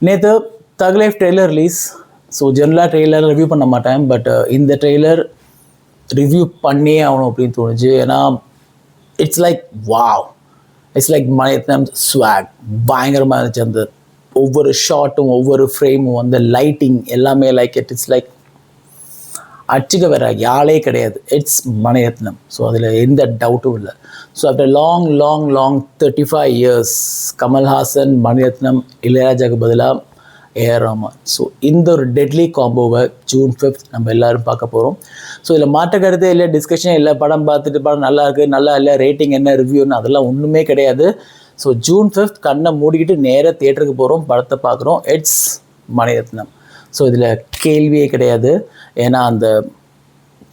நேற்று தக் life trailer release. So ஜென்ரலாக ட்ரெய்லர் ரிவ்யூ பண்ண மாட்டேன், பட் இந்த ட்ரெய்லர் ரிவ்யூ பண்ணியே ஆகணும் அப்படின்னு தோணுச்சு. ஏன்னா it's like wow, it's like Maniratnam swag பயங்கரமாக இருந்துச்சு. அந்த ஒவ்வொரு ஷாட்டும் ஒவ்வொரு ஃப்ரேமும் அந்த லைட்டிங் எல்லாமே லைக் இட்ஸ் லைக் அடிச்சுக்க வேற யாழே கிடையாது. இட்ஸ் மணிரத்னம். ஸோ அதில் எந்த டவுட்டும் இல்லை. So after long 35 years Kamal Haasan, Mani Ratnam, இளையராஜாவுக்கு பதிலாக ஏஆர் ரஹ்மான். ஸோ இந்த ஒரு டெட்லி காம்போவை June 5th நம்ம எல்லோரும் பார்க்க போகிறோம். ஸோ இதில் மாற்ற கருத்தே இல்லை, டிஸ்கஷன் இல்லை. படம் பார்த்துட்டு படம் நல்லா இருக்குது நல்லா இல்லை, ரேட்டிங் என்ன, ரிவ்யூன்னு அதெல்லாம் ஒன்றுமே கிடையாது. ஸோ June 5th கண்ணை மூடிக்கிட்டு நேராக தியேட்டருக்கு போகிறோம், படத்தை பார்க்குறோம். இட்ஸ் மணிரத்னம். ஸோ இதில் கேள்வியே கிடையாது. ஏன்னா அந்த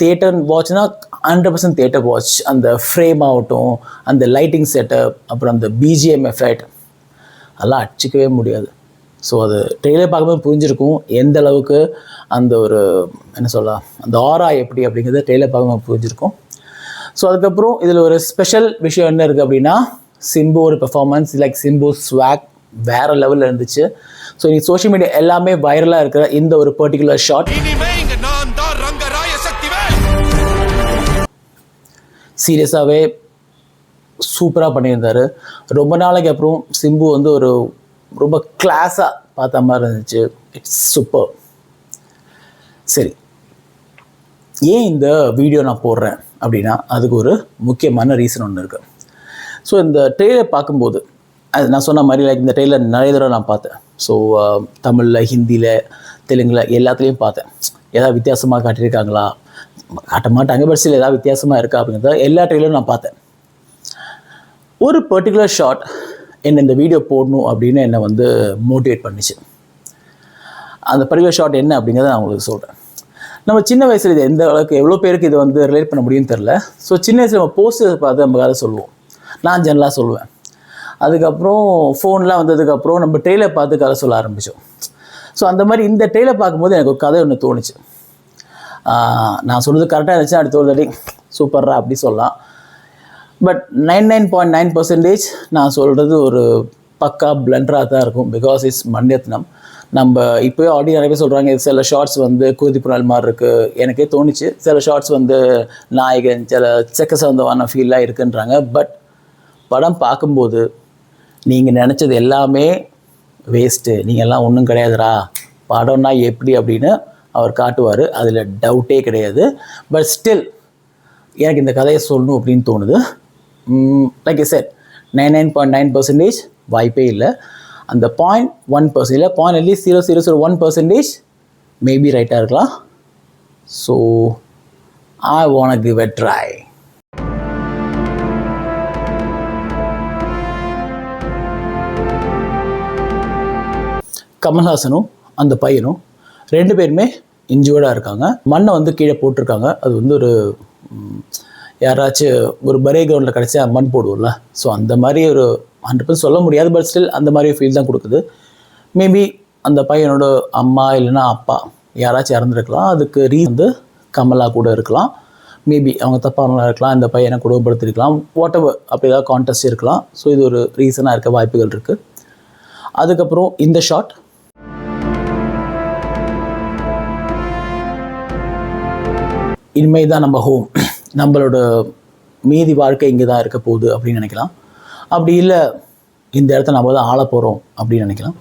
தியேட்டர் வாட்ச்னா 100% தியேட்டர் வாட்ச். அந்த ஃப்ரேம் ஆகட்டும், அந்த லைட்டிங் செட்டப், அப்புறம் அந்த பிஜிஎம் எஃபெக்ட் அதெல்லாம் அடிச்சிக்கவே முடியாது. ஸோ அது ட்ரெய்லர் பார்க்கும்போது புரிஞ்சிருக்கும் எந்த அளவுக்கு அந்த ஒரு என்ன சொல்லலாம், அந்த ஆரா எப்படி அப்படிங்கிறது ட்ரெய்லர் பார்க்கும்போது புரிஞ்சிருக்கும். ஸோ அதுக்கப்புறம் இதில் ஒரு ஸ்பெஷல் விஷயம் என்ன இருக்குது அப்படின்னா, சிம்பு ஒரு பெர்ஃபார்மன்ஸ் லைக் சிம்பு ஸ்வாக் வேறு லெவலில் இருந்துச்சு. ஸோ இன்னைக்கு சோஷியல் மீடியா எல்லாமே வைரலாக இருக்கிற இந்த ஒரு பர்டிகுலர் ஷாட் சீரியஸாகவே சூப்பராக பண்ணியிருந்தார். ரொம்ப நாளைக்கு அப்புறம் சிம்பு வந்து ஒரு ரொம்ப கிளாஸாக பார்த்த மாதிரி இருந்துச்சு. It's super. சரி, ஏன் இந்த வீடியோ நான் போடுறேன் அப்படின்னா அதுக்கு ஒரு முக்கியமான ரீசன் ஒன்று இருக்குது. ஸோ இந்த ட்ரெய்லர் பார்க்கும்போது அது நான் சொன்ன மாதிரி லைக் இந்த ட்ரெய்லர் நிறைய தடவை நான் பார்த்தேன். ஸோ தமிழில், ஹிந்தியில், தெலுங்கில் எல்லாத்துலேயும் பார்த்தேன். ஏதாவது வித்தியாசமாக காட்டியிருக்காங்களா, காட்ட மாட்டாங்க, பட் சில ஏதாவது வித்தியாசமாக இருக்கா அப்படிங்கிறத எல்லா ட்ரெய்லரும் நான் பார்த்தேன். ஒரு பர்டிகுலர் ஷாட் என்னை இந்த வீடியோ போடணும் அப்படின்னு என்னை வந்து மோட்டிவேட் பண்ணிச்சு. அந்த பர்டிகுலர் ஷாட் என்ன அப்படிங்கிறத நான் உங்களுக்கு சொல்கிறேன். நம்ம சின்ன வயசில் இது எந்த அளவுக்கு எவ்வளோ பேருக்கு இது வந்து ரிலேட் பண்ண முடியும்னு தெரில. ஸோ சின்ன வயசில் நம்ம போஸ்டர் பார்த்து நம்ம கதை சொல்லுவோம், நான் ஜெனரலாக சொல்லுவேன். அதுக்கப்புறம் ஃபோன்லாம் வந்ததுக்கப்புறம் நம்ம ட்ரெய்லர் பார்த்து கதை சொல்ல ஆரம்பித்தோம். ஸோ அந்த மாதிரி இந்த ட்ரெய்லர் பார்க்கும்போது எனக்கு ஒரு கதை ஒன்று தோணுச்சு. நான் சொல்கிறது கரெக்டாக இருந்துச்சு, அடுத்த ஒரு தடவை சூப்பர்ரா அப்படி சொல்லலாம். பட் 99.9% நான் சொல்கிறது ஒரு பக்கா பிளண்டராக தான் இருக்கும். Because it's Maniratnam. நம்ம இப்போயே ஆல்ரெடி நிறைய பேர் சொல்கிறாங்க சில ஷார்ட்ஸ் வந்து குருதிப்புணல் மாதிரி இருக்குது. எனக்கே தோணுச்சு சில ஷார்ட்ஸ் வந்து நாயகன் சில செக்க சந்தமான ஃபீலாக இருக்குன்றாங்க. பட் படம் பார்க்கும்போது நீங்கள் நினச்சது எல்லாமே வேஸ்ட்டு, நீங்கள் எல்லாம் ஒன்றும் கிடையாதுடா, படம்னா எப்படி அப்படின்னு அவர் காட்டுவார், அதில் டவுட்டே கிடையாது. பட் ஸ்டில் எனக்கு இந்த கதையை சொல்லணும் அப்படின்னு தோணுது. லைக் ஐ செட் 99.9% வாய்ப்பே இல்லை. அந்த 0.1% இல்லை, அட்லீஸ்ட் 0.001% மேபி ரைட்டாக இருக்கலாம். So I want give a try. கமல்ஹாசனும் அந்த பையனும் ரெண்டு பேருமே இன்ஜூர்டாக இருக்காங்க. மண்ணை வந்து கீழே போட்டிருக்காங்க. அது வந்து ஒரு யாராச்சும் ஒரு பரே கிரவுண்டில் கிடச்சா மண் போடுவோம்ல, ஸோ அந்த மாதிரி ஒரு 100% சொல்ல முடியாது. பட் ஸ்டில் அந்த மாதிரி ஃபீல் தான் கொடுக்குது. மேபி அந்த பையனோட அம்மா இல்லைன்னா அப்பா யாராச்சும் இறந்துருக்கலாம். அதுக்கு வந்து கமலா கூட இருக்கலாம். மேபி அவங்க தப்பானவங்களாக இருக்கலாம், இந்த பையனை குடும்பப்படுத்திருக்கலாம், வாட் எவர் அப்படி ஏதாவது கான்டெஸ்ட் இருக்கலாம். ஸோ இது ஒரு ரீசனாக இருக்க வாய்ப்புகள் இருக்குது. அதுக்கப்புறம் இந்த ஷாட் இனிமே தான் நம்ம ஹோம், நம்மளோட மீதி வாழ்க்கை இங்கே தான் இருக்க போகுது அப்படின்னு நினைக்கலாம். அப்படி இல்லை இந்த இடத்த நம்ம தான் ஆள போகிறோம் அப்படின்னு நினைக்கலாம்.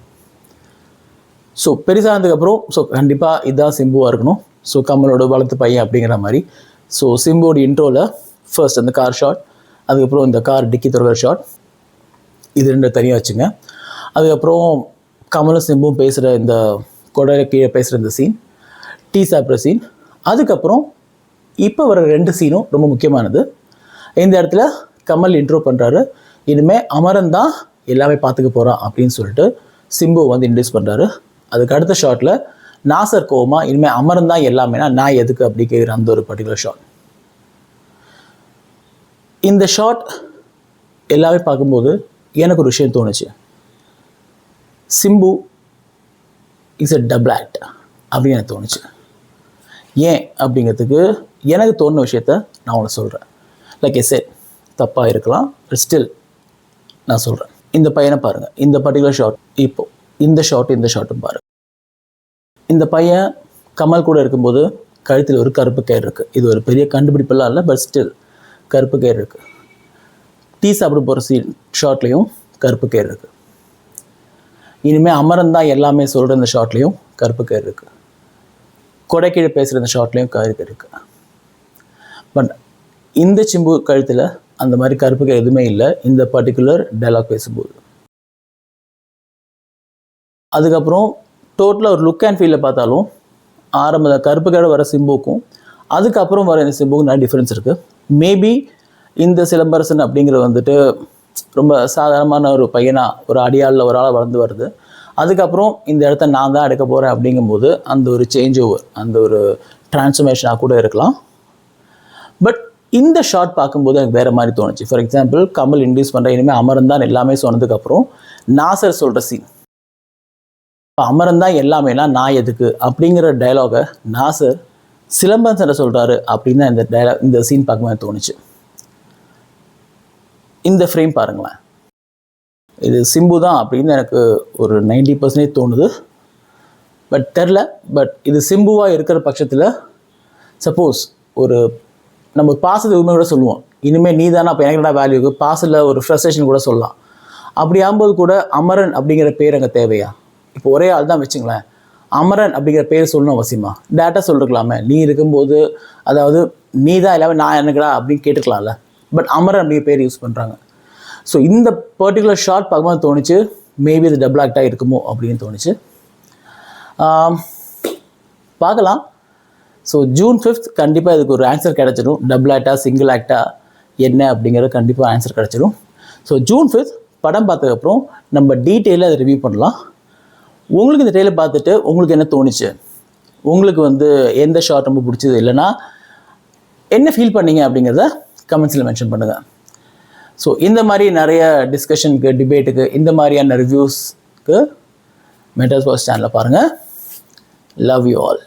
ஸோ பெருசானதுக்கப்புறம் ஸோ கண்டிப்பாக இதுதான் சிம்புவாக இருக்கணும். ஸோ கமலோட வளர்த்து பையன் அப்படிங்கிற மாதிரி. ஸோ சிம்புவோட இன்ட்ரோவில் ஃபர்ஸ்ட் அந்த கார் ஷாட், அதுக்கப்புறம் இந்த கார் டிக்கி திறக்கிற ஷாட், இது ரெண்டு தனியாக வச்சுங்க. அதுக்கப்புறம் கமலும் சிம்புவும் பேசுகிற இந்த கொடையில கீழே பேசுகிற இந்த சீன், டீ சாப்பிட்ற சீன், அதுக்கப்புறம் இப்போ வர ரெண்டு சீனும் ரொம்ப முக்கியமானது. இந்த இடத்துல கமல் இன்ட்ரோ பண்ணுறாரு, இனிமேல் அமரன் தான் எல்லாமே பார்த்துக்க போகிறான் அப்படின்னு சொல்லிட்டு சிம்பு வந்து இன்ட்ரடியூஸ் பண்ணுறாரு. அதுக்கு அடுத்த ஷாட்டில் நாசர் கோவமா இனிமேல் அமரன் தான் எல்லாமேனா நான் எதுக்கு அப்படி கேட்குற அந்த ஒரு பர்டிகுலர் ஷாட். இந்த ஷாட் எல்லாமே பார்க்கும்போது எனக்கு ஒரு விஷயம் தோணுச்சு. Simbu is a double act அப்படின்னு எனக்கு தோணுச்சு. ஏன் அப்படிங்கிறதுக்கு எனக்கு தோணுன விஷயத்த நான் உனக்கு சொல்கிறேன். லைக் ஐ செட் தப்பாக இருக்கலாம், பட் ஸ்டில் நான் சொல்கிறேன். இந்த பையனை பாருங்கள், இந்த பர்டிகுலர் ஷாட் இப்போ இந்த ஷாட்டும் பாரு. இந்த பையன் கமல் கூட இருக்கும்போது கழுத்தில் ஒரு கருப்பு கயிறு இருக்குது. இது ஒரு பெரிய கண்டுபிடிப்பெல்லாம் இல்லை, பட் ஸ்டில் கருப்பு கயிறு இருக்குது. டீ சாப்பிட போகிற ஷார்ட்லேயும் கருப்பு கயிறு இருக்குது. இனிமேல் அமரன் தான் எல்லாமே சொல்கிற இந்த ஷார்ட்லேயும் கருப்பு கயிறு இருக்குது. கொடைக்கீழே பேசுகிற இந்த ஷார்ட்லேயும் கருப்பு இருக்குது. பட் இந்த சிம்பு கழுத்தில் அந்த மாதிரி கருப்பு கயிறு எதுவுமே இல்லை இந்த பர்டிகுலர் டைலாக் பேசும்போது. அதுக்கப்புறம் டோட்டலாக ஒரு லுக் அண்ட் ஃபீலில் பார்த்தாலும் ஆரம்ப கருப்பு கயிறு வர சிம்புக்கும் அதுக்கப்புறம் வர இந்த சிம்புக்கும் நிறைய டிஃப்ரென்ஸ் இருக்குது. மேபி இந்த சிலம்பரசன் அப்படிங்கிறது வந்துட்டு ரொம்ப சாதாரணமான ஒரு பையனாக ஒரு அடியாளில் ஒரு ஆளாக வளர்ந்து வருது. அதுக்கப்புறம் இந்த இடத்த நான் தான் எடுக்க போகிறேன் அப்படிங்கும்போது அந்த ஒரு சேஞ்ச் ஓவர், அந்த ஒரு டிரான்ஸ்ஃபர்மேஷனாக கூட இருக்கலாம். பட் இந்த ஷார்ட் பார்க்கும்போது எனக்கு வேறு மாதிரி தோணுச்சு. ஃபார் எக்ஸாம்பிள், கமல் இன்ட்ரடியூஸ் பண்ணுற இனிமேல் அமரன் தான் எல்லாமே சொன்னதுக்கப்புறம் நாசர் சொல்கிற சீன், இப்போ அமரன் தான் எல்லாமேனா நான் எதுக்கு அப்படிங்கிற டைலாகை நாசர் சிலம்பரசன் சொல்கிறாரு அப்படின்னு தான் இந்த சீன் பார்க்கும்போது தோணுச்சு. இந்த ஃப்ரேம் பாருங்களேன், இது சிம்பு தான் அப்படின்னு எனக்கு ஒரு 90% தோணுது. பட் தெரில. பட் இது சிம்புவாக இருக்கிற பட்சத்தில் சப்போஸ் ஒரு நம்ம பாசத்தை உண்மை கூட சொல்லுவோம், இனிமேல் நீ தானே அப்போ எனக்குடா வேல்யூக்கு பாசில் ஒரு ஃப்ரஸ்ட்ரேஷன் கூட சொல்லலாம். அப்படி ஆகும்போது கூட அமரன் அப்படிங்கிற பேர் அங்கே தேவையா? இப்போ ஒரே ஆள் தான் வச்சுங்களேன், அமரன் அப்படிங்கிற பேர் சொல்லணும் அவசியமா? டேட்டா சொல்லிருக்கலாமே, நீ இருக்கும்போது அதாவது நீ தான் எல்லாமே நான் எனக்குடா அப்படின்னு கேட்டுக்கலாம்ல. பட் அமரன் அப்படிங்கிற பேர் யூஸ் பண்ணுறாங்க. ஸோ இந்த பர்டிகுலர் ஷார்ட் பார்க்கும்போது தோணுச்சு மேபி இது டபுள் ஆக்டாக இருக்குமோ அப்படின்னு தோணுச்சு. பார்க்கலாம். ஸோ June 5th கண்டிப்பாக இதுக்கு ஒரு ஆன்சர் கிடச்சிடும். டபுள் ஆக்டா சிங்கிள் ஆக்டா என்ன அப்படிங்கிறது கண்டிப்பாக ஆன்சர் கிடச்சிடும். ஸோ June 5th படம் பார்த்ததுக்கப்புறம் நம்ம டீட்டெயிலாக அதை ரிவ்யூ பண்ணலாம். உங்களுக்கு இந்த ட்ரெயிலர் பார்த்துட்டு உங்களுக்கு என்ன தோணுச்சு, உங்களுக்கு வந்து எந்த ஷார்ட் ரொம்ப பிடிச்சது, இல்லைனா என்ன ஃபீல் பண்ணீங்க அப்படிங்கிறத கமெண்ட்ஸில் மென்ஷன் பண்ணுங்கள். ஸோ இந்த மாதிரி நிறைய டிஸ்கஷனுக்கு, டிபேட்டுக்கு, இந்த மாதிரியான ரிவ்யூஸ்க்கு மெட்டல்ஸ் பாஸ் சேனலை பாருங்கள். Love you all.